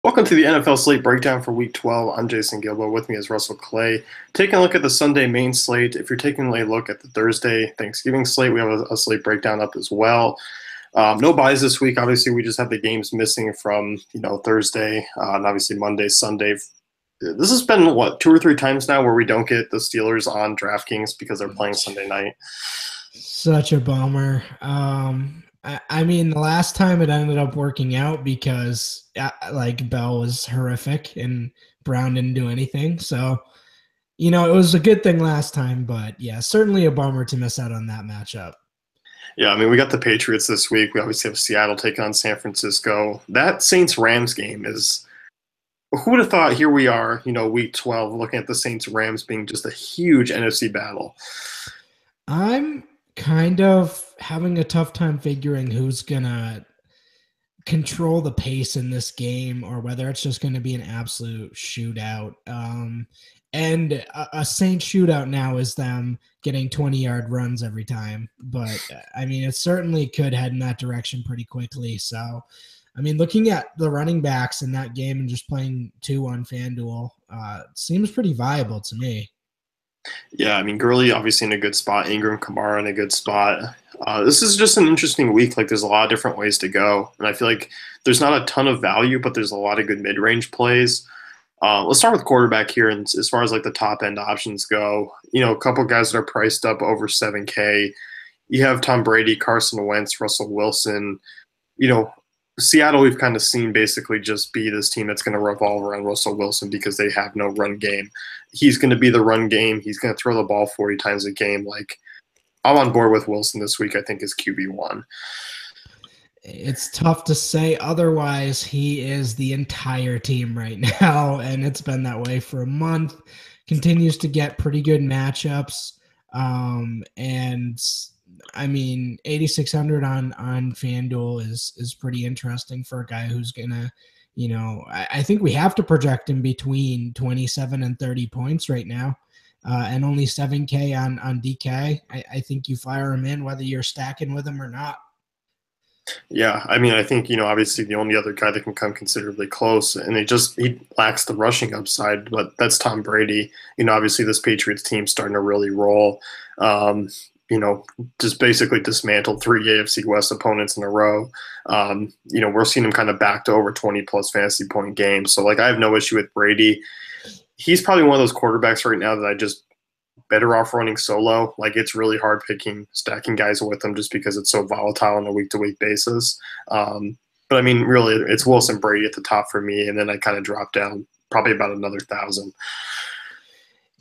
Welcome to the NFL slate breakdown for Week 12. I'm Jason Gilbo. With me is Russell Clay. Taking a look at the Sunday main slate. If you're taking a look at the Thursday Thanksgiving slate, we have a slate breakdown up as well. No buys this week. Obviously, we just have the games missing from Thursday and obviously Monday, Sunday. This has been two or three times now where we don't get the Steelers on DraftKings because they're playing Sunday night. Such a bummer. I mean, the last time it ended up working out because like Bell was horrific and Brown didn't do anything. So, it was a good thing last time, but yeah, certainly a bummer to miss out on that matchup. Yeah, I mean, we got the Patriots this week. We obviously have Seattle taking on San Francisco. That Saints-Rams game is who would have thought here we are, week 12, looking at the Saints Rams being just a huge NFC battle. I'm kind of having a tough time figuring who's going to control the pace in this game or whether it's just going to be an absolute shootout. And a Saints shootout now is them getting 20-yard runs every time. But, I mean, it certainly could head in that direction pretty quickly. So, I mean, looking at the running backs in that game and just playing two on FanDuel seems pretty viable to me. Yeah, I mean, Gurley obviously in a good spot, Ingram, Kamara in a good spot. This is just an interesting week. Like, there's a lot of different ways to go. And I feel like there's not a ton of value, but there's a lot of good mid-range plays. Let's start with quarterback here. And as far as like the top end options go, a couple guys that are priced up over 7K. You have Tom Brady, Carson Wentz, Russell Wilson. Seattle, we've kind of seen basically just be this team that's going to revolve around Russell Wilson because they have no run game. He's going to be the run game. He's going to throw the ball 40 times a game. Like, I'm on board with Wilson this week. I think is QB1. It's tough to say otherwise. He is the entire team right now, and it's been that way for a month. Continues to get pretty good matchups. And I mean, 8,600 on FanDuel is pretty interesting for a guy who's gonna, I think we have to project him between 27 and 30 points right now, and only 7K on DK. I think you fire him in whether you're stacking with him or not. Yeah, I mean, I think obviously the only other guy that can come considerably close, and he lacks the rushing upside, but that's Tom Brady. Obviously this Patriots team starting to really roll. Just basically dismantled 3 AFC West opponents in a row. We're seeing him kind of back to over 20 plus fantasy point games. So like, I have no issue with Brady. He's probably one of those quarterbacks right now that I just better off running solo. Like, it's really hard stacking guys with him just because it's so volatile on a week-to-week basis. But I mean, really, it's Wilson, Brady at the top for me, and then I kind of drop down probably about another 1,000.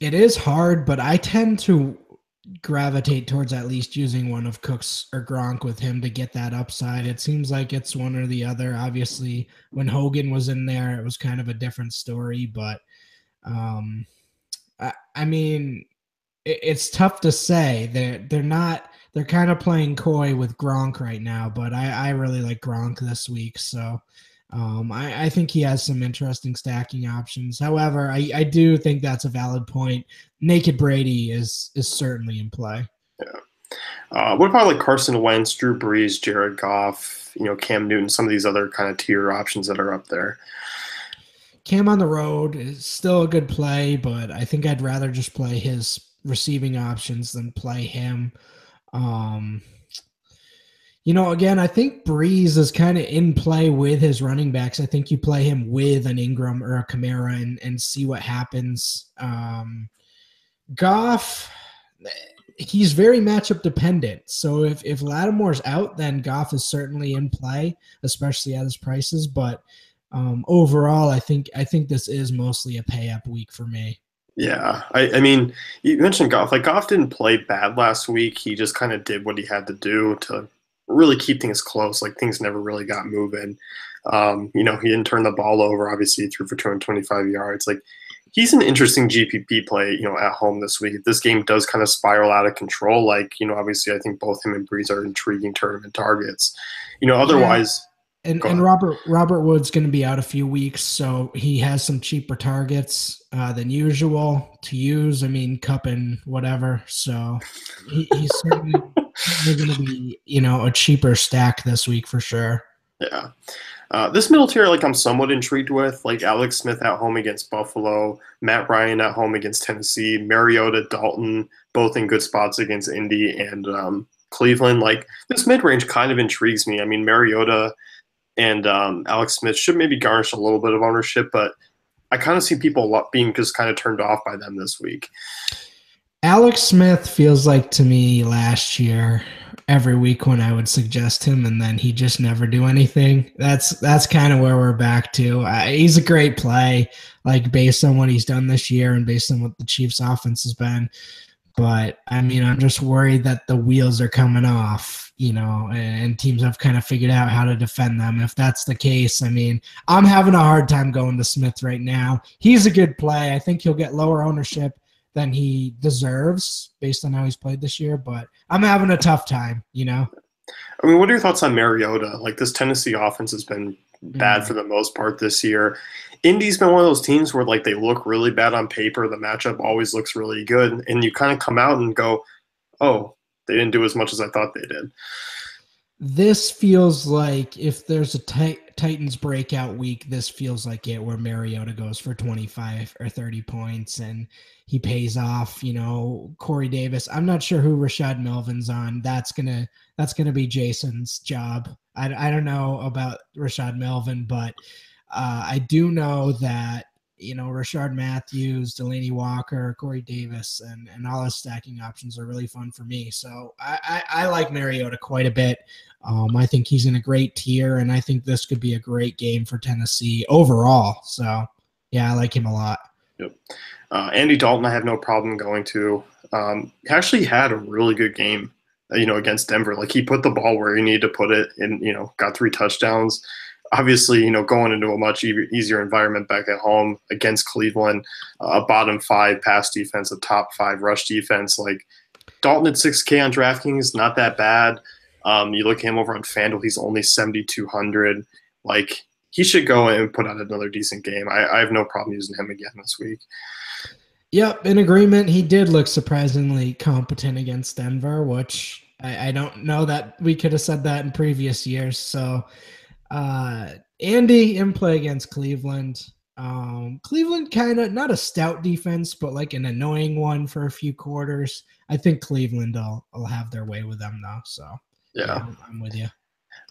It is hard, but I tend to gravitate towards at least using one of Cooks or Gronk with him to get that upside. It seems like it's one or the other. Obviously, when Hogan was in there, it was kind of a different story, but I mean, it's tough to say. They're kind of playing coy with Gronk right now, but I really like Gronk this week. So I think he has some interesting stacking options. However, I do think that's a valid point. Naked Brady is certainly in play. Yeah. What about like Carson Wentz, Drew Brees, Jared Goff, Cam Newton, some of these other kind of tier options that are up there? Cam on the road is still a good play, but I think I'd rather just play his receiving options than play him. Again, I think Breeze is kind of in play with his running backs. I think you play him with an Ingram or a Kamara and see what happens. Goff, he's very matchup dependent. So if Lattimore's out, then Goff is certainly in play, especially at his prices. But overall, I think this is mostly a pay up week for me. Yeah, I mean, you mentioned Goff. Like, Goff didn't play bad last week. He just kind of did what he had to do to really keep things close. Like, things never really got moving. He didn't turn the ball over. Obviously, he threw for 225 yards. Like, he's an interesting GPP play, at home this week. If this game does kind of spiral out of control, like, obviously I think both him and Breeze are intriguing tournament targets. Otherwise. And Robert Wood's going to be out a few weeks, so he has some cheaper targets than usual to use. I mean, Cup and whatever. So he's certainly going to be, a cheaper stack this week for sure. Yeah. This middle tier, like I'm somewhat intrigued with, like Alex Smith at home against Buffalo, Matt Ryan at home against Tennessee, Mariota, Dalton, both in good spots against Indy and Cleveland. Like this mid range kind of intrigues me. I mean, Mariota and Alex Smith should maybe garnish a little bit of ownership, but I kind of see people being just kind of turned off by them this week. Alex Smith feels like to me last year, every week when I would suggest him and then he just never do anything. That's kind of where we're back to. He's a great play, like based on what he's done this year and based on what the Chiefs offense has been. But I mean, I'm just worried that the wheels are coming off, and teams have kind of figured out how to defend them. If that's the case, I mean, I'm having a hard time going to Smith right now. He's a good play. I think he'll get lower ownership than he deserves based on how he's played this year, but I'm having a tough time. I mean, what are your thoughts on Mariota? Like this Tennessee offense has been bad for the most part this year. Indy's been one of those teams where like they look really bad on paper. The matchup always looks really good, and you kind of come out and go, "Oh, they didn't do as much as I thought they did." This feels like if there's a Titans breakout week, this feels like it where Mariota goes for 25 or 30 points and he pays off, Corey Davis. I'm not sure who Rashad Melvin's on. That's gonna be Jason's job. I don't know about Rashad Melvin, but I do know that Rashard Matthews, Delaney Walker, Corey Davis, and all his stacking options are really fun for me. So I like Mariota quite a bit. I think he's in a great tier, and I think this could be a great game for Tennessee overall. So, yeah, I like him a lot. Yep. Andy Dalton, I have no problem going to. He actually had a really good game, against Denver. Like he put the ball where he needed to put it, and got 3 touchdowns. Obviously, going into a much easier environment back at home against Cleveland, a bottom 5 pass defense, a top 5 rush defense. Like Dalton at 6K on DraftKings, not that bad. You look at him over on FanDuel, he's only 7,200. Like he should go and put out another decent game. I have no problem using him again this week. Yep, in agreement. He did look surprisingly competent against Denver, which I don't know that we could have said that in previous years. So Andy in play against Cleveland. Cleveland kind of not a stout defense, but like an annoying one for a few quarters. I think Cleveland will have their way with them though. So yeah, I'm with you.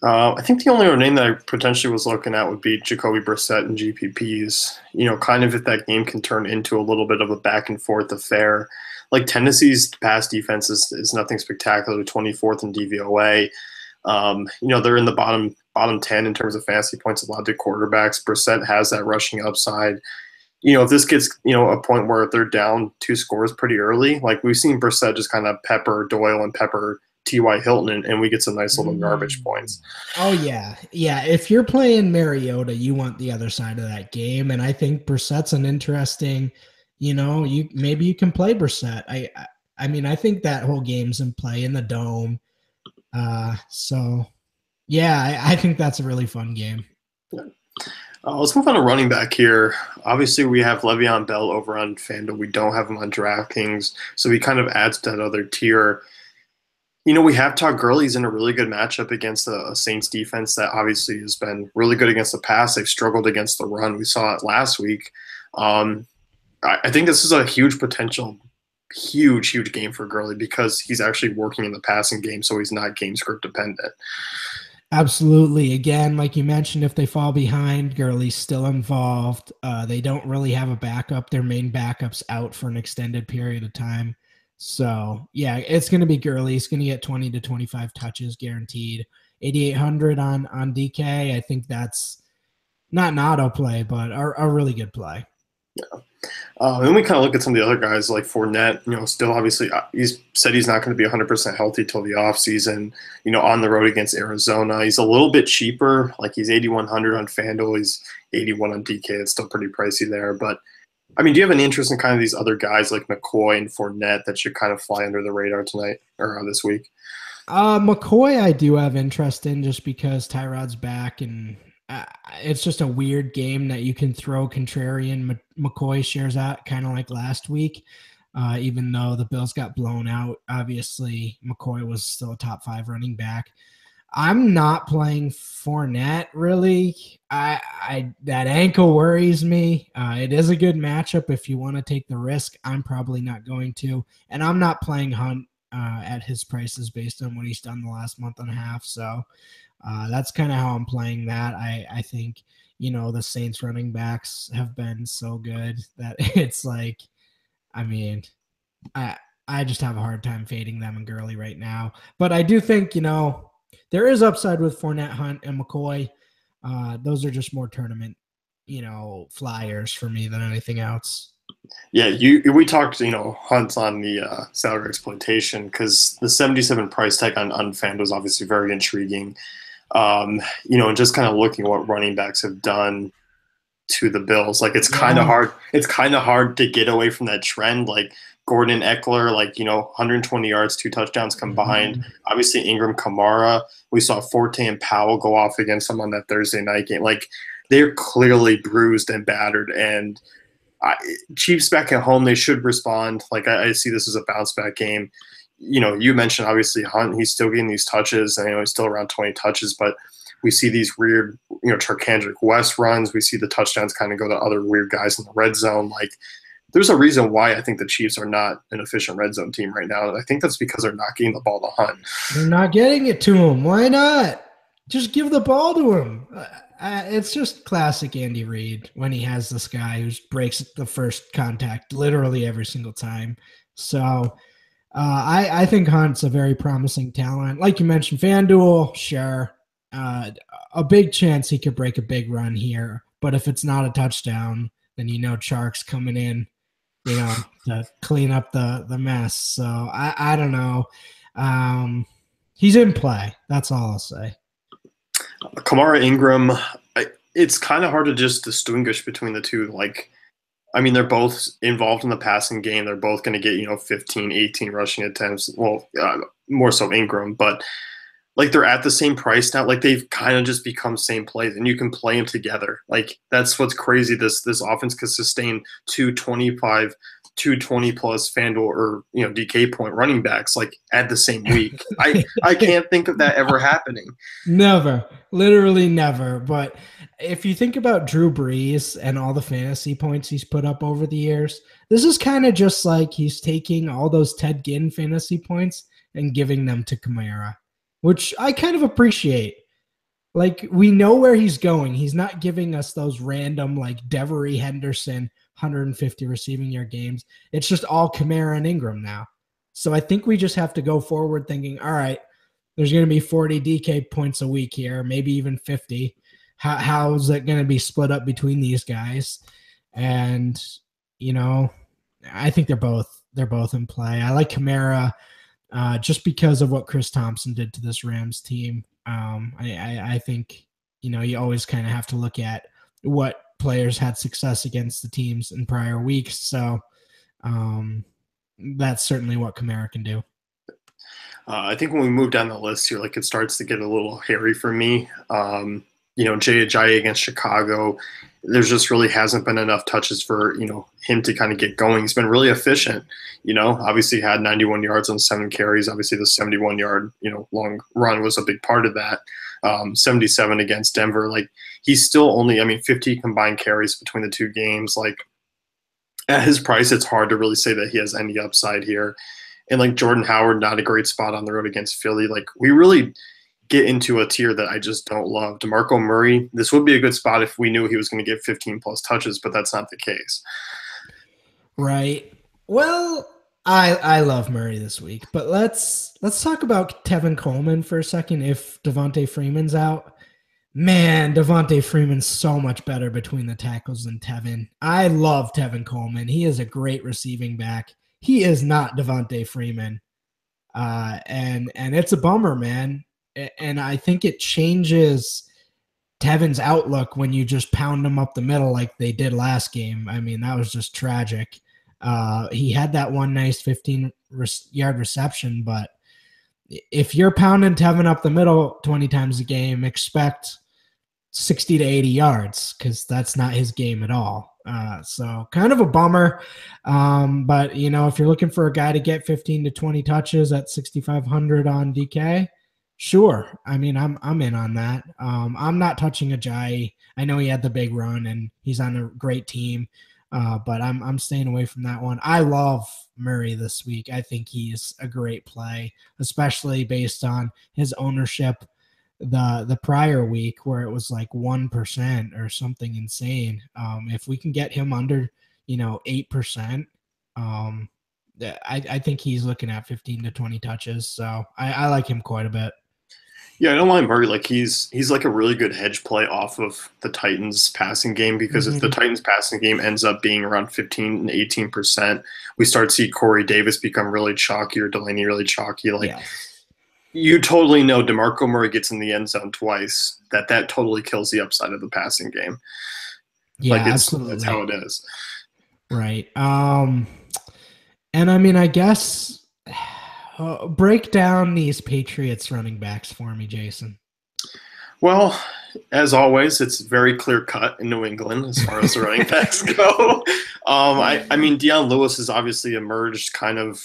I think the only other name that I potentially was looking at would be Jacoby Brissett and GPPs. Kind of if that game can turn into a little bit of a back and forth affair. Like Tennessee's pass defense is nothing spectacular, 24th in DVOA. They're in the bottom 10 in terms of fantasy points allowed to quarterbacks. Brissett has that rushing upside. If this gets, a point where they're down 2 scores pretty early, like we've seen Brissett just kind of pepper Doyle and pepper T.Y. Hilton, and we get some nice little garbage points. Oh, yeah. Yeah, if you're playing Mariota, you want the other side of that game, and I think Brissett's an interesting, maybe you can play Brissett. I mean, I think that whole game's in play in the Dome. So, yeah, I think that's a really fun game. Yeah. Let's move on to running back here. Obviously, we have Le'Veon Bell over on FanDuel. We don't have him on DraftKings, so he kind of adds to that other tier. We have Todd Gurley's in a really good matchup against a Saints defense that obviously has been really good against the pass. They've struggled against the run. We saw it last week. I think this is a huge potential, huge game for Gurley because he's actually working in the passing game, so he's not game script dependent. Absolutely. Again, like you mentioned, if they fall behind, Gurley's still involved. They don't really have a backup. Their main backup's out for an extended period of time. So, yeah, it's going to be Gurley. He's going to get 20 to 25 touches guaranteed. 8,800 on DK. I think that's not an auto play, but a really good play. Yeah. Then we kind of look at some of the other guys like Fournette, still obviously he's said he's not going to be 100% healthy till the offseason, on the road against Arizona. He's a little bit cheaper. Like he's 8,100 on FanDuel. He's 81 on DK. It's still pretty pricey there. But, I mean, do you have an interest in kind of these other guys like McCoy and Fournette that should kind of fly under the radar tonight or this week? McCoy I do have interest in just because Tyrod's back and it's just a weird game that you can throw contrarian McCoy shares out kind of like last week. Even though the Bills got blown out, obviously McCoy was still a top 5 running back. I'm not playing Fournette really. I that ankle worries me. It is a good matchup if you want to take the risk. I'm probably not going to, and I'm not playing Hunt at his prices based on what he's done the last month and a half. So that's kind of how I'm playing that. I think the Saints running backs have been so good that it's like, I mean, I I just have a hard time fading them and Gurley right now. But I do think there is upside with Fournette, Hunt, and McCoy. Those are just more tournament, flyers for me than anything else. Yeah, we talked, Hunt on the salary exploitation because the 77 price tag on FanDuel was obviously very intriguing. And just kind of looking at what running backs have done to the Bills, like it's kind of hard. It's kind of hard to get away from that trend. Like Gordon Eckler, 120 yards, 2 touchdowns combined. Mm-hmm. Obviously Ingram, Kamara. We saw Forte and Powell go off against them on that Thursday night game. Like they're clearly bruised and battered, and Chiefs back at home, they should respond. Like I see this as a bounce back game. You mentioned obviously Hunt, he's still getting these touches, and he's still around 20 touches, but we see these weird, Charkandrick West runs. We see the touchdowns kind of go to other weird guys in the red zone. Like there's a reason why I think the Chiefs are not an efficient red zone team right now. And I think that's because they're not getting the ball to Hunt. They're not getting it to him. Why not? Just give the ball to him. It's just classic Andy Reid when he has this guy who breaks the first contact literally every single time. So I think Hunt's a very promising talent. Like you mentioned, FanDuel, sure. A big chance he could break a big run here. But if it's not a touchdown, then Chark's coming in, to clean up the mess. So I don't know. He's in play. That's all I'll say. Kamara, Ingram, it's kind of hard to just distinguish between the two. They're both involved in the passing game. They're both going to get, 15, 18 rushing attempts. Well, more so Ingram, but they're at the same price now. They've kind of just become same plays, and you can play them together. That's what's crazy. This offense could sustain 225, 220 plus FanDuel or DK point running backs at the same week. I can't think of that ever happening. Never, literally never. But if you think about Drew Brees and all the fantasy points he's put up over the years, this is kind of just like he's taking all those Ted Ginn fantasy points and giving them to Kamara, which I kind of appreciate. We know where he's going. He's not giving us those random Devery Henderson 150 receiving yard games. It's just all Kamara and Ingram now. So I think we just have to go forward thinking, all right, there's going to be 40 DK points a week here, maybe even 50. How's it going to be split up between these guys? And, I think they're both in play. I like Kamara just because of what Chris Thompson did to this Rams team. I think, you always kind of have to look at what players had success against the teams in prior weeks. So that's certainly what Kamara can do. I think when we move down the list here, it starts to get a little hairy for me. Jay Ajayi against Chicago, there's just really hasn't been enough touches for, him to kind of get going. He's been really efficient, obviously had 91 yards on 7 carries. Obviously the 71-yard, long run was a big part of that. 77 against Denver. He's still only, 50 combined carries between the two games. At his price, it's hard to really say that he has any upside here. And Jordan Howard, not a great spot on the road against Philly. We really get into a tier that I just don't love. DeMarco Murray, this would be a good spot if we knew he was going to get 15 plus touches, but that's not the case. Right. Well, I love Murray this week, but let's talk about Tevin Coleman for a second. If Devontae Freeman's out, man, Devontae Freeman's so much better between the tackles than Tevin. I love Tevin Coleman. He is a great receiving back. He is not Devontae Freeman. And it's a bummer, man. And I think it changes Tevin's outlook when you just pound him up the middle like they did last game. That was just tragic. He had that one nice 15-yard reception, but if you're pounding Tevin up the middle 20 times a game, expect 60 to 80 yards because that's not his game at all. So kind of a bummer. But, if you're looking for a guy to get 15 to 20 touches at 6,500 on DK, Sure. I mean, I'm in on that. I'm not touching Ajayi. I know he had the big run and he's on a great team, but I'm staying away from that one. I love Murray this week. I think he's a great play, especially based on his ownership the prior week where it was like 1% or something insane. If we can get him under 8%, I think he's looking at 15 to 20 touches. So I like him quite a bit. Yeah, I don't mind Murray. Like he's like a really good hedge play off of the Titans passing game because if the Mhm. Titans passing game ends up being around 15 and 18%, we start to see Corey Davis become really chalky or Delaney really chalky. Like Yes. you totally know DeMarco Murray gets in the end zone twice, that totally kills the upside of the passing game. Yeah, Like it's how absolutely. it is. Right. And I mean, I guess break down these Patriots running backs for me, Jason. Well, as always, it's very clear cut in New England as far as the running backs go. I mean, Deion Lewis has obviously emerged kind of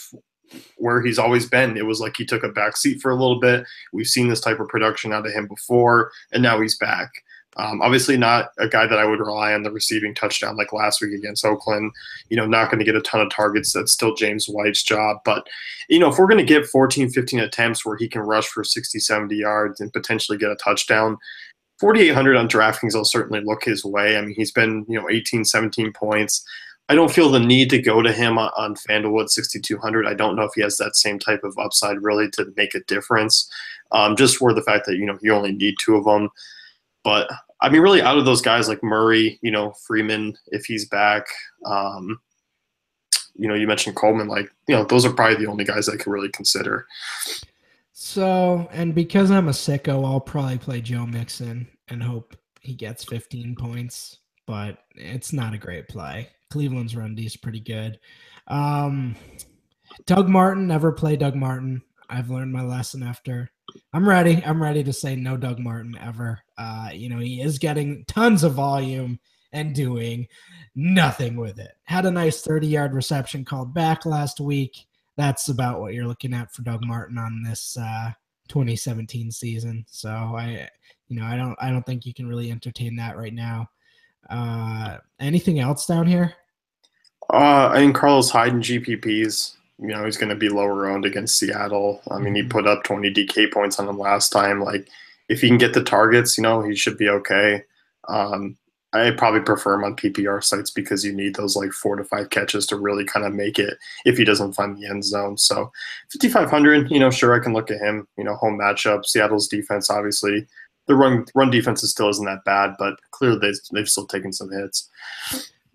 where he's always been. It was like he took a back seat for a little bit. We've seen this type of production out of him before, and now he's back. Obviously, not a guy that I would rely on the receiving touchdown like last week against Oakland. Not going to get a ton of targets. That's still James White's job. But, if we're going to get 14, 15 attempts where he can rush for 60, 70 yards and potentially get a touchdown, 4,800 on DraftKings will certainly look his way. I mean, he's been, 18, 17 points. I don't feel the need to go to him on FanDuel at 6,200. I don't know if he has that same type of upside really to make a difference. Just for the fact that, you only need two of them. But I mean, really, out of those guys like Murray, Freeman, if he's back, you mentioned Coleman, like, those are probably the only guys I could really consider. So, and because I'm a sicko, I'll probably play Joe Mixon and hope he gets 15 points, but it's not a great play. Cleveland's run D is pretty good. Doug Martin, never play Doug Martin. I've learned my lesson after. I'm ready. I'm ready to say no Doug Martin ever. He is getting tons of volume and doing nothing with it. Had a nice 30-yard reception called back last week. That's about what you're looking at for Doug Martin on this 2017 season. So I don't think you can really entertain that right now. Anything else down here? I think Carlos Hyde and GPPs. He's going to be lower owned against Seattle. I mean, he put up 20 DK points on him last time. Like, if he can get the targets, he should be okay. I probably prefer him on PPR sites because you need those like 4 to 5 catches to really kind of make it if he doesn't find the end zone. So 5,500, sure, I can look at him. Home matchup, Seattle's defense, obviously. The run defense still isn't that bad, but clearly they've still taken some hits.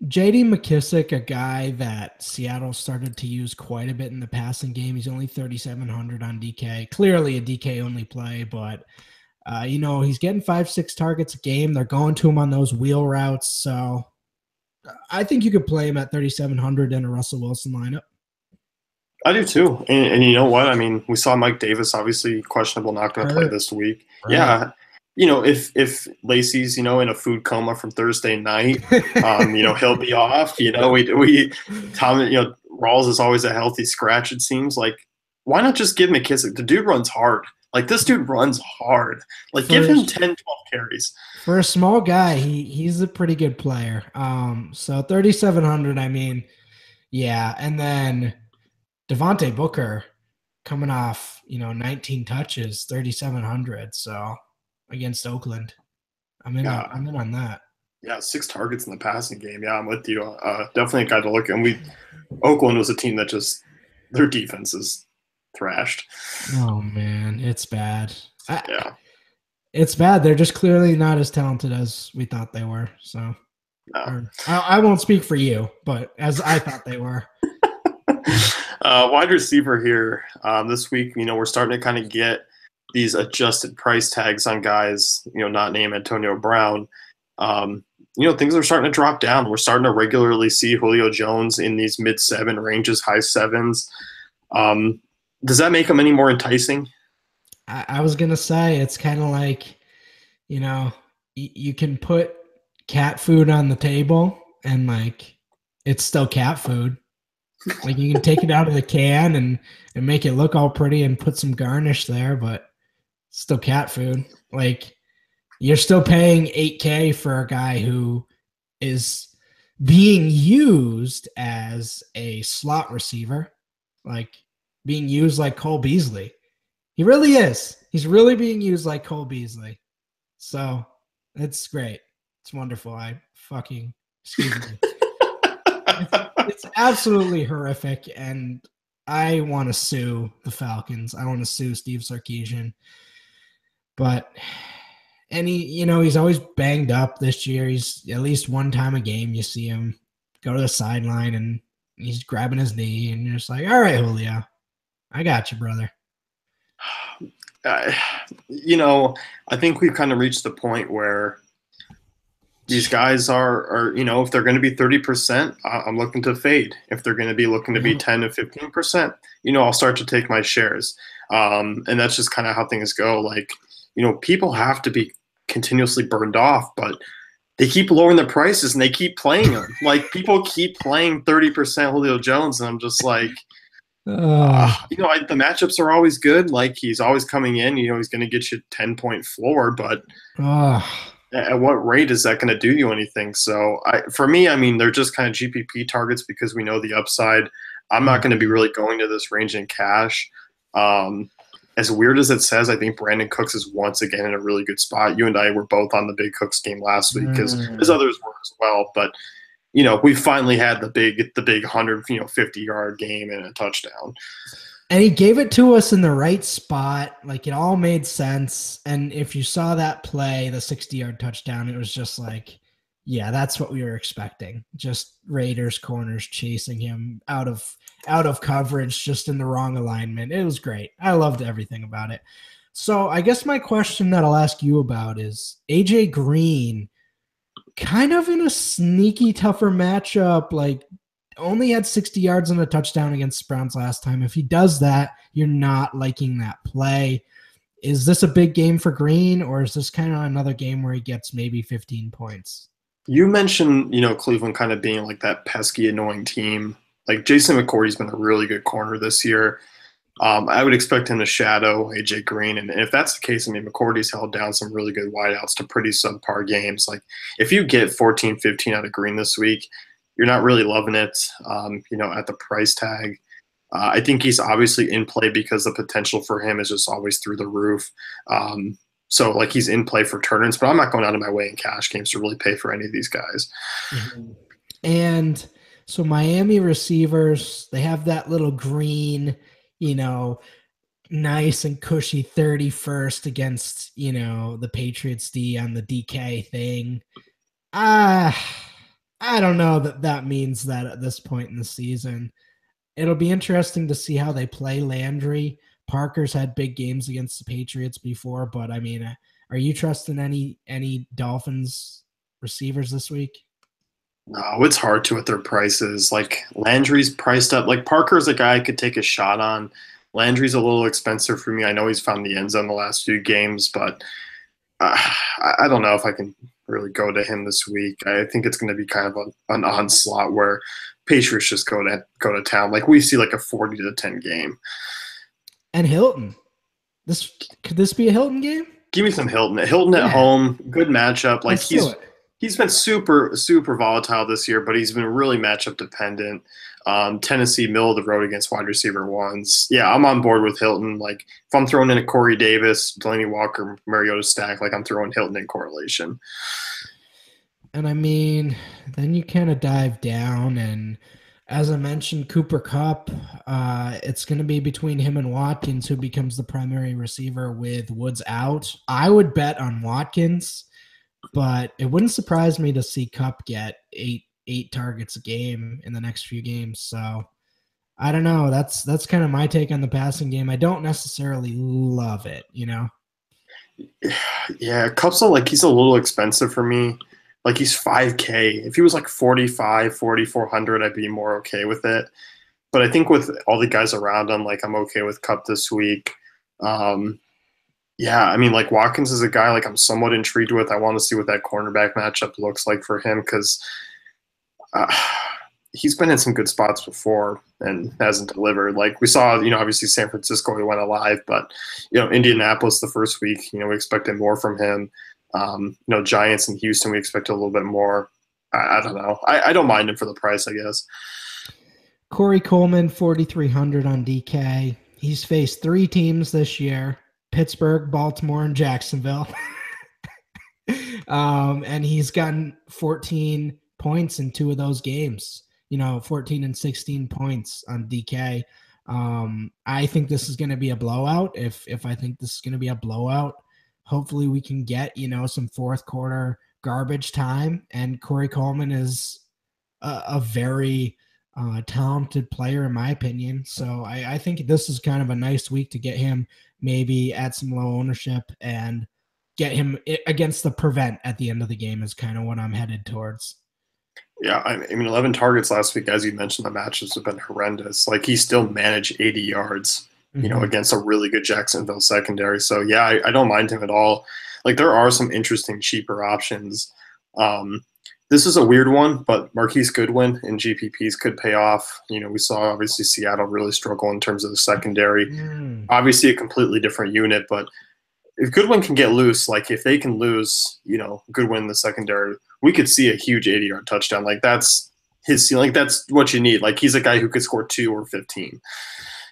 J.D. McKissick, a guy that Seattle started to use quite a bit in the passing game. He's only 3,700 on DK. Clearly a DK only play, but he's getting 5-6 targets a game. They're going to him on those wheel routes. So I think you could play him at 3,700 in a Russell Wilson lineup. I do too. And you know what? I mean, we saw Mike Davis, obviously questionable, not going to play this week. Right. Yeah. If Lacey's, in a food coma from Thursday night, he'll be off. Tom, Rawls is always a healthy scratch, it seems. Like, why not just give McKissick? The dude runs hard. Like, this dude runs hard. Like, give him 10, 12 carries. For a small guy, he's a pretty good player. So 3,700, I mean, yeah. And then Devontae Booker coming off, 19 touches, 3,700. So against Oakland, I'm in on that. Yeah, 6 targets in the passing game. Yeah, I'm with you. Definitely a guy to look at. And Oakland was a team that just their defense is thrashed. Oh man, it's bad. Yeah, it's bad. They're just clearly not as talented as we thought they were. So no. I won't speak for you, but as I thought they were. Wide receiver here this week. We're starting to kind of get these adjusted price tags on guys. Not named Antonio Brown. Things are starting to drop down. We're starting to regularly see Julio Jones in these mid-7 ranges, high 7s. Does that make him any more enticing? I was going to say, it's kind of like, you can put cat food on the table and like, it's still cat food. Like you can take it out of the can and make it look all pretty and put some garnish there, but Still cat food. Like, you're still paying 8K for a guy who is being used as a slot receiver, like being used like Cole Beasley. He really is. He's really being used like Cole Beasley. So it's great. It's wonderful. Excuse me. It's absolutely horrific. And I want to sue the Falcons. I want to sue Steve Sarkisian. But he's always banged up this year. He's at least one time a game you see him go to the sideline and he's grabbing his knee, and you're just like, all right, Julio, I got you, brother. I think we've kind of reached the point where these guys are if they're going to be 30%, I'm looking to fade. If they're going to be looking to be 10 to 15%, I'll start to take my shares. And that's just kind of how things go. Like, people have to be continuously burned off, but they keep lowering the prices and they keep playing them. Like, people keep playing 30% Julio Jones, and I'm just like, the matchups are always good. Like, he's always coming in. He's going to get you 10-point floor, but at what rate is that going to do you anything? So, for me, they're just kind of GPP targets because we know the upside. I'm not going to be really going to this range in cash. As weird as it says, I think Brandon Cooks is once again in a really good spot. You and I were both on the big Cooks game last week because as others were as well. But we finally had the big 150-yard game and a touchdown. And he gave it to us in the right spot. Like, it all made sense. And if you saw that play, the 60-yard touchdown, it was just like, yeah, that's what we were expecting. Just Raiders corners chasing him out of coverage, just in the wrong alignment. It was great. I loved everything about it. So I guess my question that I'll ask you about is AJ Green, kind of in a sneaky tougher matchup, like only had 60 yards and a touchdown against the Browns last time. If he does that, you're not liking that play. Is this a big game for Green, or is this kind of another game where he gets maybe 15 points? You mentioned, Cleveland kind of being like that pesky, annoying team. Like, Jason McCourty's been a really good corner this year. I would expect him to shadow AJ Green. And if that's the case, McCourty's held down some really good wideouts to pretty subpar games. Like, if you get 14, 15 out of Green this week, you're not really loving it, at the price tag. I think he's obviously in play because the potential for him is just always through the roof. So, like, he's in play for tournaments, but I'm not going out of my way in cash games to really pay for any of these guys. Mm-hmm. And so Miami receivers, they have that little Green, nice and cushy 31st against, the Patriots D on the DK thing. I don't know that means that at this point in the season. It'll be interesting to see how they play Landry. Parker's had big games against the Patriots before, but are you trusting any Dolphins receivers this week? No, it's hard to at their prices. Like, Landry's priced up. Like, Parker's a guy I could take a shot on. Landry's a little expensive for me. I know he's found the end zone the last few games, but I don't know if I can really go to him this week. I think it's going to be kind of an onslaught where Patriots just go to town. Like, we see like a 40-10 game. And Hilton. Could this be a Hilton game? Give me some Hilton. Hilton at home, good matchup. Like, he's been super, super volatile this year, but he's been really matchup dependent. Tennessee, middle of the road against wide receiver ones. Yeah, I'm on board with Hilton. Like, if I'm throwing in a Corey Davis, Delaney Walker, Mariota stack, like, I'm throwing Hilton in correlation. And then you kind of dive down, and as I mentioned, Cooper Kupp, it's going to be between him and Watkins, who becomes the primary receiver with Woods out. I would bet on Watkins, but it wouldn't surprise me to see Kupp get eight targets a game in the next few games. So I don't know. That's kind of my take on the passing game. I don't necessarily love it, Yeah, Kupp's he's a little expensive for me. Like, he's $5K. If he was like 45, 4,400, I'd be more okay with it. But I think with all the guys around him, like, I'm okay with Kupp this week. Yeah, like, Watkins is a guy like I'm somewhat intrigued with. I want to see what that cornerback matchup looks like for him because he's been in some good spots before and hasn't delivered. Like we saw, obviously San Francisco, he went alive, but Indianapolis the first week, we expected more from him. Giants and Houston, we expected a little bit more. I don't know. I don't mind him for the price, I guess. Corey Coleman, 4,300 on DK. He's faced 3 teams this year: Pittsburgh, Baltimore, and Jacksonville. And he's gotten 14 points in 2 of those games. 14 and 16 points on DK. I think this is going to be a blowout. If I think this is going to be a blowout, hopefully we can get, some fourth quarter garbage time. And Corey Coleman is a very talented player, in my opinion. So I think this is kind of a nice week to get him maybe at some low ownership and get him against the prevent at the end of the game is kind of what I'm headed towards. Yeah, I mean, 11 targets last week, as you mentioned, the matchups have been horrendous. Like he still managed 80 yards, against a really good Jacksonville secondary. So yeah, I don't mind him at all. Like there are some interesting cheaper options. This is a weird one, but Marquise Goodwin in GPPs could pay off. We saw obviously Seattle really struggle in terms of the secondary. Obviously a completely different unit, but if Goodwin can get loose, like if they can lose, Goodwin in the secondary, we could see a huge 80-yard touchdown. Like that's his ceiling. Like that's what you need. Like he's a guy who could score 2 or 15.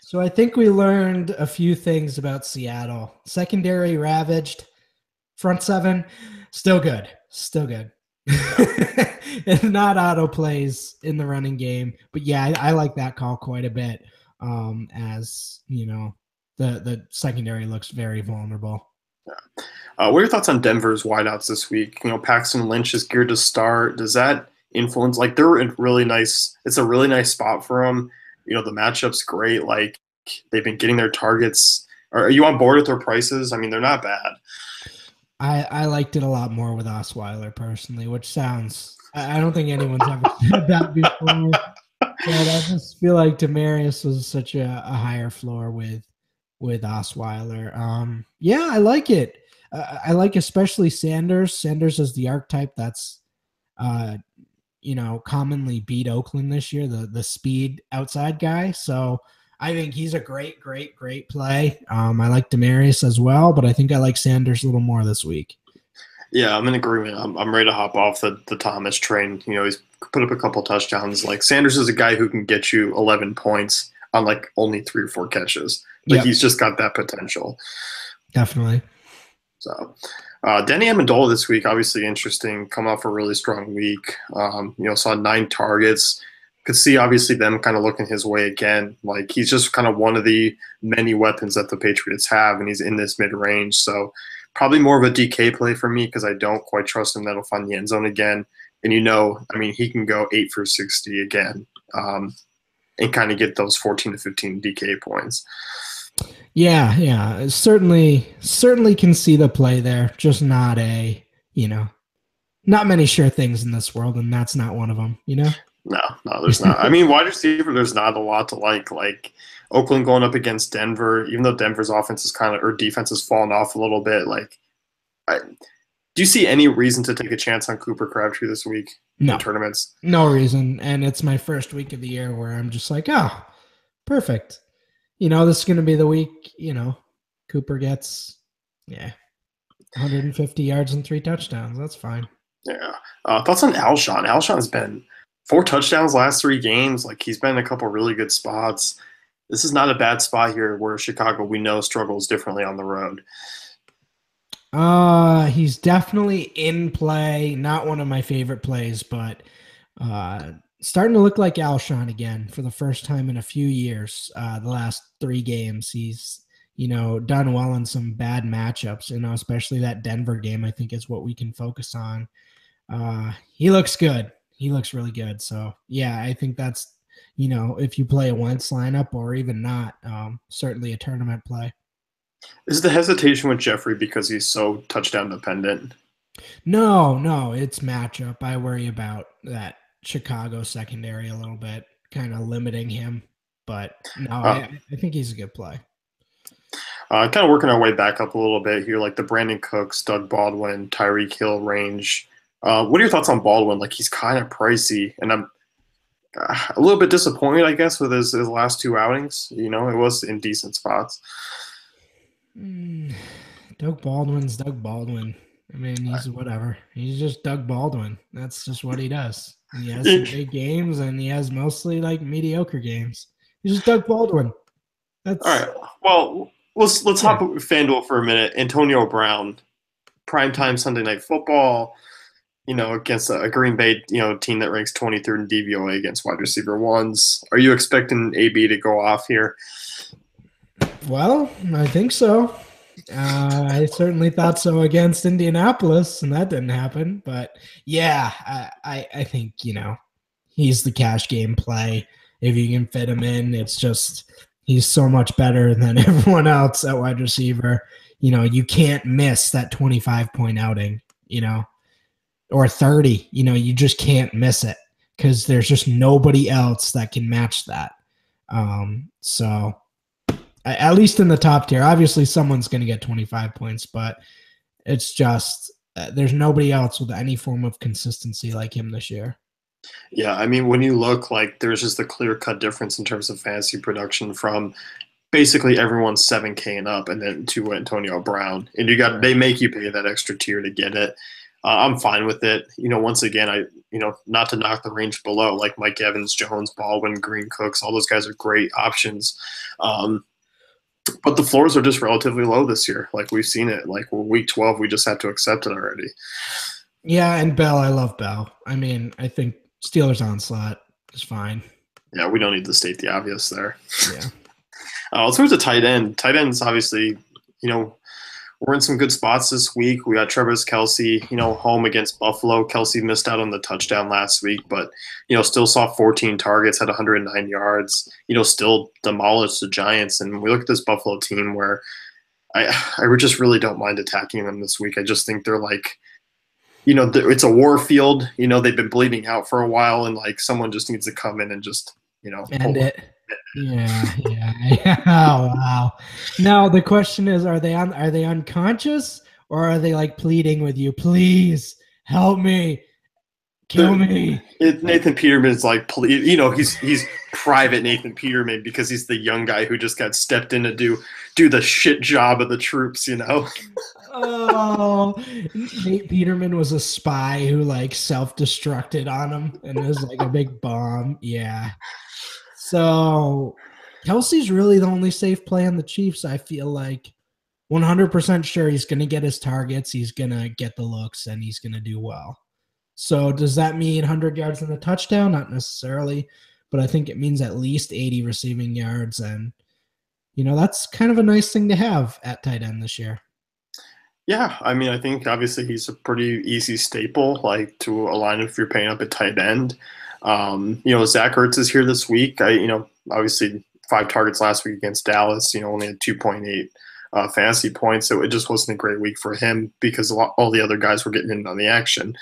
So I think we learned a few things about Seattle. Secondary ravaged, front 7 still good. It's not auto plays in the running game, but yeah, I like that call quite a bit. As the secondary looks very vulnerable. Yeah. What are your thoughts on Denver's wideouts this week? Paxton Lynch is geared to start. Does that influence? Like they're in really nice. It's a really nice spot for them. The matchup's great. Like they've been getting their targets. Are you on board with their prices? I mean, they're not bad. I liked it a lot more with Osweiler personally, which sounds – I don't think anyone's ever said that before. But I just feel like Demaryius was such a higher floor with Osweiler. Yeah, I like it. I like especially Sanders. Sanders is the archetype that's commonly beat Oakland this year, the speed outside guy. So I think he's a great play. I like Demaryius as well, but I think I like Sanders a little more this week. Yeah, I'm in agreement. I'm ready to hop off the Thomas train. He's put up a couple touchdowns. Like Sanders is a guy who can get you 11 points on like only 3 or 4 catches. Like he's just got that potential. Definitely. So Denny Amendola this week, obviously interesting. Come off a really strong week. Saw 9 targets. Could see obviously them kind of looking his way again. Like he's just kind of one of the many weapons that the Patriots have, and he's in this mid-range. So probably more of a DK play for me because I don't quite trust him that he'll find the end zone again. And he can go 8 for 60 again and kind of get those 14 to 15 DK points. Yeah. Certainly can see the play there. Just not not many sure things in this world, and that's not one of them, No, there's not. I mean, wide receiver, there's not a lot to like. Like Oakland going up against Denver, even though Denver's offense is defense has fallen off a little bit. Like, do you see any reason to take a chance on Cooper Crabtree this week in tournaments? No reason. And it's my first week of the year where I'm just like, oh, perfect. This is going to be the week, Cooper gets, 150 yards and 3 touchdowns. That's fine. Yeah. Thoughts on Alshon? Alshon's been 4 touchdowns last 3 games. Like he's been in a couple really good spots. This is not a bad spot here where Chicago, we know, struggles differently on the road. He's definitely in play. Not one of my favorite plays, but starting to look like Alshon again for the first time in a few years. The last 3 games, he's done well in some bad matchups. Especially that Denver game, I think is what we can focus on. He looks good. He looks really good. So yeah, I think that's if you play a Wentz lineup or even not, certainly a tournament play. Is the hesitation with Jeffrey because he's so touchdown dependent? No, it's matchup. I worry about that Chicago secondary a little bit, kind of limiting him. But no, I think he's a good play. Kind of working our way back up a little bit here, like the Brandon Cooks, Doug Baldwin, Tyreek Hill range. What are your thoughts on Baldwin? Like he's kind of pricey, and A little bit disappointed, I guess, with his last two outings. It was in decent spots. Mm, Doug Baldwin's Doug Baldwin. I mean, he's whatever. He's just Doug Baldwin. That's just what he does. He has some big games, and he has mostly like mediocre games. He's just Doug Baldwin. All That's right. Well, let's yeah. hop FanDuel for a minute. Antonio Brown, primetime Sunday Night Football. Against a Green Bay, team that ranks 23rd in DVOA against wide receiver ones. Are you expecting AB to go off here? Well, I think so. I certainly thought so against Indianapolis, and that didn't happen. But yeah, I think he's the cash game play. If you can fit him in, it's just he's so much better than everyone else at wide receiver. You can't miss that 25-point outing. Or 30. You just can't miss it because there's just nobody else that can match that. So at least in the top tier, obviously someone's going to get 25 points, but it's just there's nobody else with any form of consistency like him this year. Yeah, I mean, when you look, like, there's just a clear-cut difference in terms of fantasy production from basically everyone's 7K and up, and then to Antonio Brown, and they make you pay that extra tier to get it. I'm fine with it. Once again, not to knock the range below, like Mike Evans, Jones, Baldwin, Green, Cooks, all those guys are great options. But the floors are just relatively low this year. Like, we've seen it. Like, we're week 12, we just have to accept it already. Yeah, and Bell, I love Bell. I mean, I think Steelers onslaught is fine. Yeah, we don't need to state the obvious there. Yeah. Let's move to tight end. Tight ends, obviously, we're in some good spots this week. We got Travis Kelce, home against Buffalo. Kelce missed out on the touchdown last week, but, still saw 14 targets, had 109 yards, still demolished the Giants. And we look at this Buffalo team where I just really don't mind attacking them this week. I just think they're like, it's a war field. They've been bleeding out for a while, and like someone just needs to come in and just, end it. Yeah. Oh, wow. Now the question is, are they unconscious, or are they like pleading with you, please help me, kill me? Nathan Peterman's like, he's private Nathan Peterman because he's the young guy who just got stepped in to do the shit job of the troops, Oh, Nate Peterman was a spy who like self-destructed on him, and it was like a big bomb. Yeah. So Kelsey's really the only safe play on the Chiefs. I feel like 100% sure he's going to get his targets. He's going to get the looks, and he's going to do well. So does that mean 100 yards and a touchdown? Not necessarily, but I think it means at least 80 receiving yards. And, that's kind of a nice thing to have at tight end this year. Yeah, I mean, I think obviously he's a pretty easy staple, like, to align if you're paying up at tight end. Zach Ertz is here this week. Obviously 5 targets last week against Dallas, only had 2.8 fantasy points. So it just wasn't a great week for him because all the other guys were getting in on the action.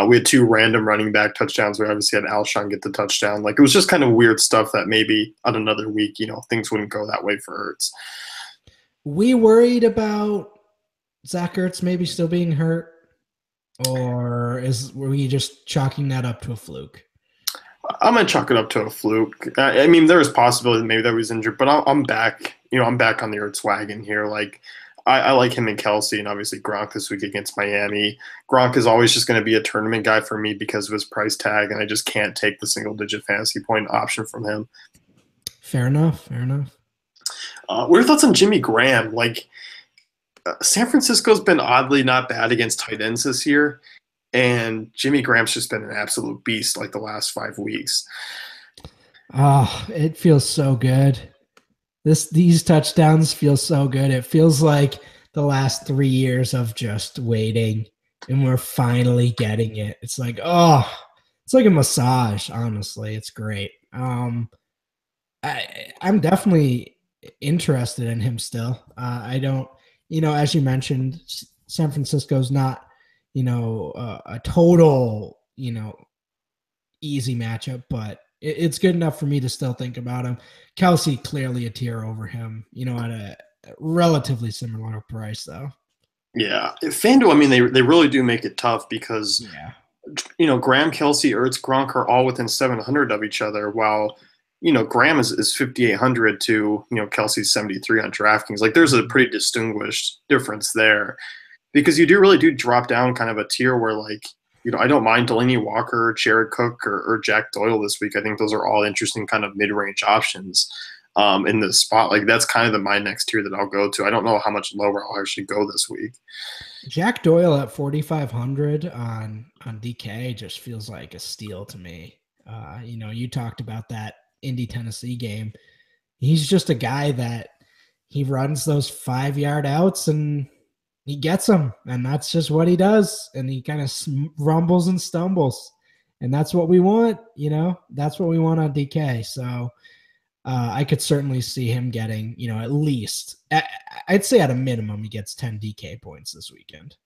We had 2 random running back touchdowns. We obviously had Alshon get the touchdown. Like, it was just kind of weird stuff that maybe on another week, things wouldn't go that way for Ertz. We worried about Zach Ertz maybe still being hurt, or were we just chalking that up to a fluke? I'm gonna chalk it up to a fluke. I mean, there is possibility maybe that he was injured, but I'm back. I'm back on the Ertz wagon here. Like, I like him and Kelce, and obviously Gronk this week against Miami. Gronk is always just going to be a tournament guy for me because of his price tag, and I just can't take the single-digit fantasy point option from him. Fair enough. What are your thoughts on Jimmy Graham? Like, San Francisco's been oddly not bad against tight ends this year, and Jimmy Graham's just been an absolute beast like the last 5 weeks. Oh, it feels so good. These touchdowns feel so good. It feels like the last 3 years of just waiting, and we're finally getting it. It's like, it's like a massage, honestly. It's great. I'm definitely interested in him still. I don't, as you mentioned, San Francisco's not, a total, easy matchup, but it's good enough for me to still think about him. Kelce clearly a tier over him, at a relatively similar price though. Yeah, FanDuel, I mean, they really do make it tough because Graham, Kelsey, Ertz, Gronk are all within 700 of each other, while Graham is 5,800 to Kelsey's 73 on DraftKings. Like there's a pretty distinguished difference there because you really do drop down kind of a tier where like I don't mind Delaney Walker, Jared Cook, or Jack Doyle this week. I think those are all interesting kind of mid-range options in the spot. Like that's kind of my next tier that I'll go to. I don't know how much lower I'll actually go this week. Jack Doyle at 4,500 on DK just feels like a steal to me. You talked about that Indy Tennessee game. He's just a guy that he runs those 5-yard outs and he gets them, and that's just what he does. And he kind of rumbles and stumbles, and that's what we want. That's what we want on DK. So I could certainly see him getting, at least, I'd say at a minimum, he gets 10 DK points this weekend.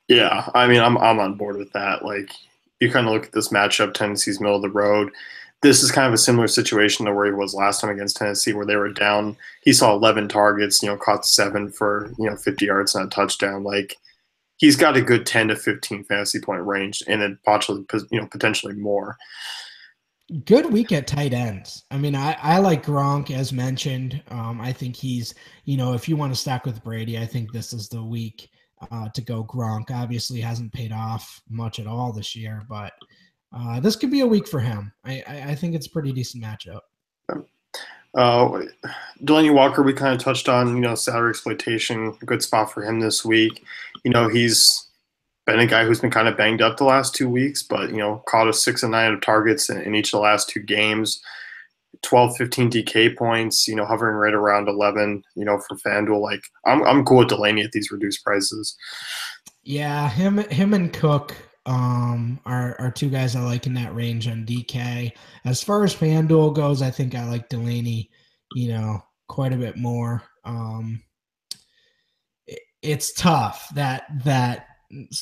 Yeah, I mean, I'm on board with that. Like, you kind of look at this matchup, Tennessee's middle of the road. This is kind of a similar situation to where he was last time against Tennessee, where they were down. He saw 11 targets, caught 7 for 50 yards and a touchdown. Like, he's got a good 10 to 15 fantasy point range, and then potentially more. Good week at tight ends. I mean, I like Gronk, as mentioned. I think he's, if you want to stack with Brady, I think this is the week to go Gronk. Obviously hasn't paid off much at all this year, but this could be a week for him. I think it's a pretty decent matchup. Delaney Walker, we kind of touched on, salary exploitation, a good spot for him this week. He's been a guy who's been kind of banged up the last 2 weeks, but, caught us 6 and 9 of targets in each of the last 2 games, 12, 15 DK points, hovering right around 11, for FanDuel. Like, I'm cool with Delaney at these reduced prices. Yeah, him and Cook are 2 guys I like in that range on DK. As far as FanDuel goes, I think I like Delaney, quite a bit more. It's tough that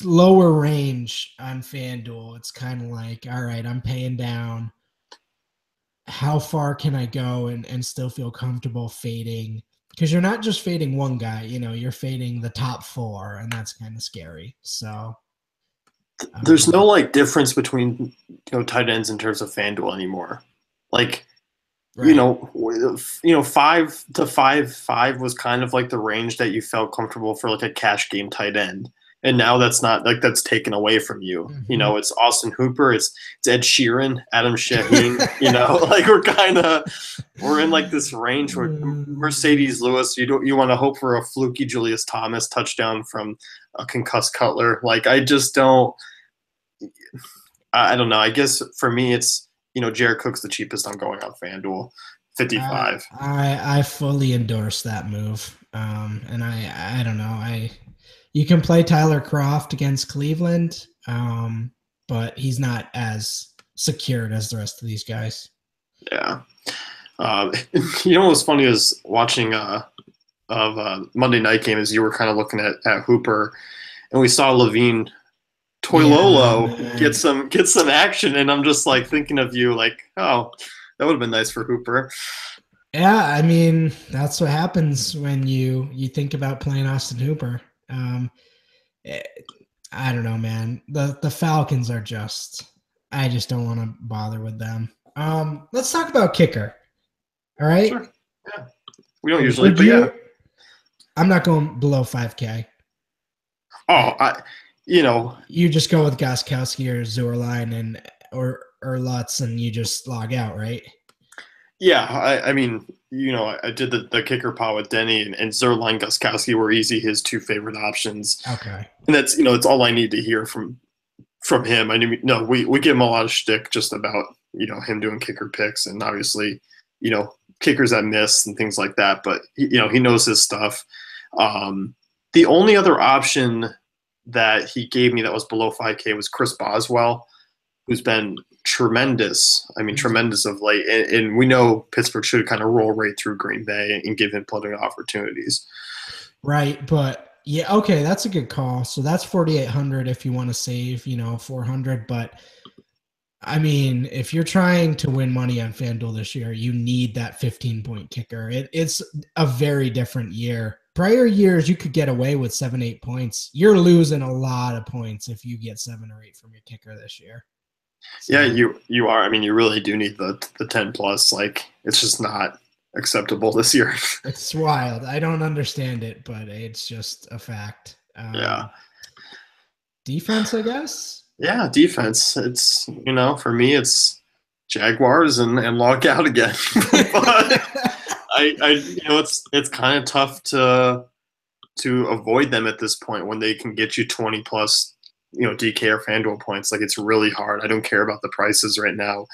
lower range on FanDuel. It's kind of like, all right, I'm paying down. How far can I go and still feel comfortable fading? Because you're not just fading one guy, you're fading the top 4, and that's kind of scary. So there's no like difference between tight ends in terms of FanDuel anymore. Like, right. 5 to 5 was kind of like the range that you felt comfortable for like a cash game tight end. And now that's not like that's taken away from you. Mm-hmm. It's Austin Hooper, it's Ed Sheeran, Adam Shaheen. Like we're in like this range where Mercedes Lewis. You want to hope for a fluky Julius Thomas touchdown from a concussed Cutler. Like I just don't. I don't know. I guess for me, it's Jared Cook's the cheapest I'm going on FanDuel, 55. I fully endorse that move. And I don't know. You can play Tyler Kroft against Cleveland, but he's not as secured as the rest of these guys. Yeah. What's funny is watching Monday night game is you were kind of looking at Hooper, and we saw Levine Toilolo get some action, and I'm just like thinking of you like, oh, that would have been nice for Hooper. Yeah, I mean, that's what happens when you think about playing Austin Hooper. I don't know, man. The Falcons are I just don't want to bother with them. Let's talk about kicker. All right. Sure. Yeah. We don't usually, but yeah. I'm not going below 5K. Oh, you just go with Gostkowski or Zerline or Lutz, and you just log out, right? Yeah, I mean, I did the kicker pot with Denny, and Zerline, Gostkowski were easy, his 2 favorite options. Okay. And that's, it's all I need to hear from him. I mean, no, we give him a lot of shtick just about, him doing kicker picks and obviously, kickers that miss and things like that. But, he knows his stuff. The only other option that he gave me that was below 5K was Chris Boswell, who's been tremendous. I mean, tremendous of late. And we know Pittsburgh should kind of roll right through Green Bay and give him plenty of opportunities. Right. But yeah, okay, that's a good call. So that's 4,800 if you want to save, 400. But I mean, if you're trying to win money on FanDuel this year, you need that 15-point kicker. It's a very different year prior years, you could get away with 7, 8 points. You're losing a lot of points if you get 7 or 8 from your kicker this year. So, Yeah, you are. I mean, you really do need the 10 plus. Like, it's just not acceptable this year. it's wild. I don't understand it, but it's just a fact. Yeah. Defense, I guess. Yeah, defense. It's, for me, it's Jaguars and log out again. But it's kind of tough to avoid them at this point when they can get you 20 plus, DK or FanDuel points. Like, it's really hard. I don't care about the prices right now.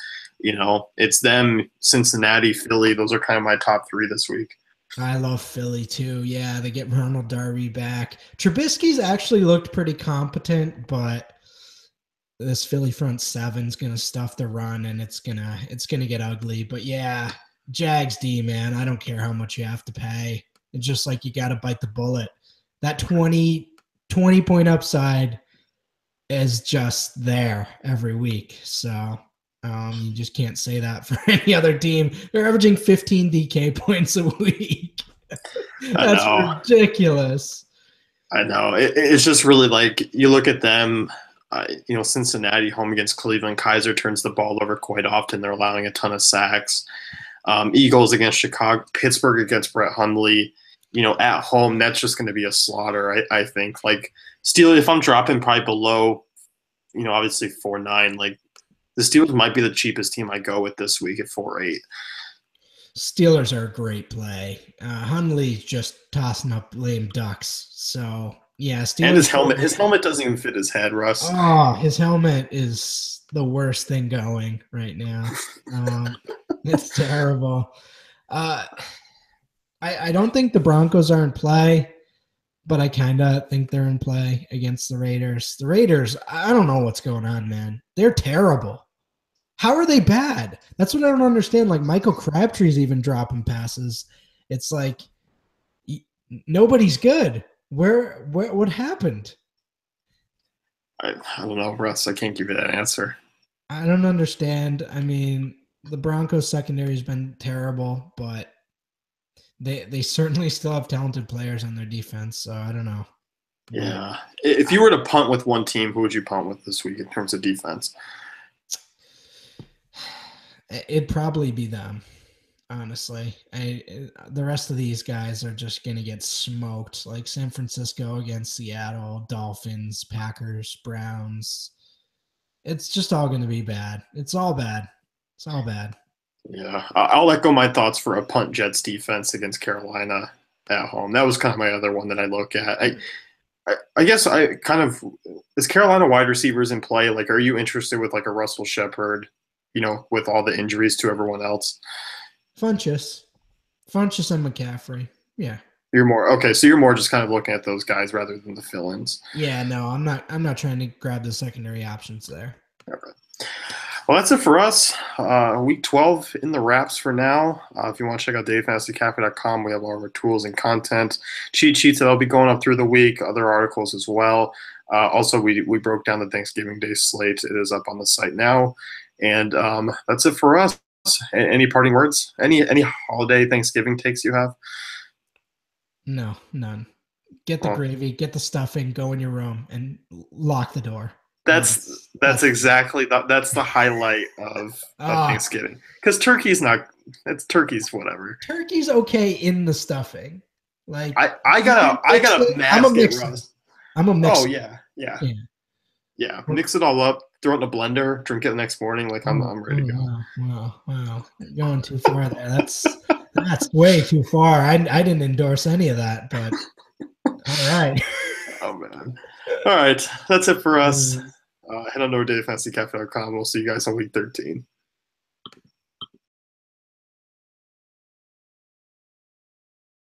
It's them, Cincinnati, Philly. Those are kind of my top three this week. I love Philly too. Yeah, they get Ronald Darby back. Trubisky's actually looked pretty competent, but this Philly front seven's gonna stuff the run, and it's gonna get ugly. But yeah, Jags D, man, I don't care how much you have to pay. It's just like you got to bite the bullet. That 20 point upside is just there every week. So you just can't say that for any other team. They're averaging 15 DK points a week. That's ridiculous. I know. It's just really like you look at them, Cincinnati home against Cleveland. Kaiser turns the ball over quite often. They're allowing a ton of sacks. Eagles against Chicago, Pittsburgh against Brett Hundley. At home, that's just going to be a slaughter, I think. Like, Steelers, if I'm dropping probably below, obviously 4-9, like, the Steelers might be the cheapest team I go with this week at 4-8. Steelers are a great play. Hundley's just tossing up lame ducks. So, yeah. Steelers, and his helmet doesn't even fit his head, Russ. Oh, his helmet is the worst thing going right now. It's terrible. I don't think the Broncos are in play, but I kind of think they're in play against the Raiders. The Raiders, I don't know what's going on, man. They're terrible. How are they bad? That's what I don't understand. Like, Michael Crabtree's even dropping passes. It's like nobody's good. What happened? I don't know, Russ. I can't give you that answer. I don't understand. I mean, the Broncos secondary has been terrible, but they certainly still have talented players on their defense. So I don't know. Yeah. If you were to punt with one team, who would you punt with this week in terms of defense? It'd probably be them, honestly. The rest of these guys are just going to get smoked, like San Francisco against Seattle, Dolphins, Packers, Browns. It's just all going to be bad. It's all bad. It's all bad. Yeah, I'll echo my thoughts for a punt Jets defense against Carolina at home. That was kind of my other one that I look at. I guess is Carolina wide receivers in play? Like, are you interested with like a Russell Shepard, with all the injuries to everyone else? Funchess and McCaffrey. Yeah. You're more just kind of looking at those guys rather than the fill-ins. Yeah, no, I'm not trying to grab the secondary options there. Okay. Well, that's it for us. Week 12 in the wraps for now. If you want to check out DaveFantasyCafe.com, we have all of our tools and content, cheat sheets that I'll be going up through the week, other articles as well. Also, we broke down the Thanksgiving Day slate. It is up on the site now. And that's it for us. Any parting words? Any holiday Thanksgiving takes you have? No, none. Get the gravy, get the stuffing, go in your room, and lock the door. That's exactly that's the highlight of Thanksgiving, because turkey's whatever. Turkey's okay in the stuffing. Like, I gotta mask it. I'm a mix. Oh yeah. Mix it all up, throw it in a blender, drink it the next morning. Like, I'm ready to go. Wow. You're going too far there. That's way too far. I didn't endorse any of that, but all right. Oh man. All right, that's it for us. Head on over to DaveFantasyCafe.com. We'll see you guys on week 13.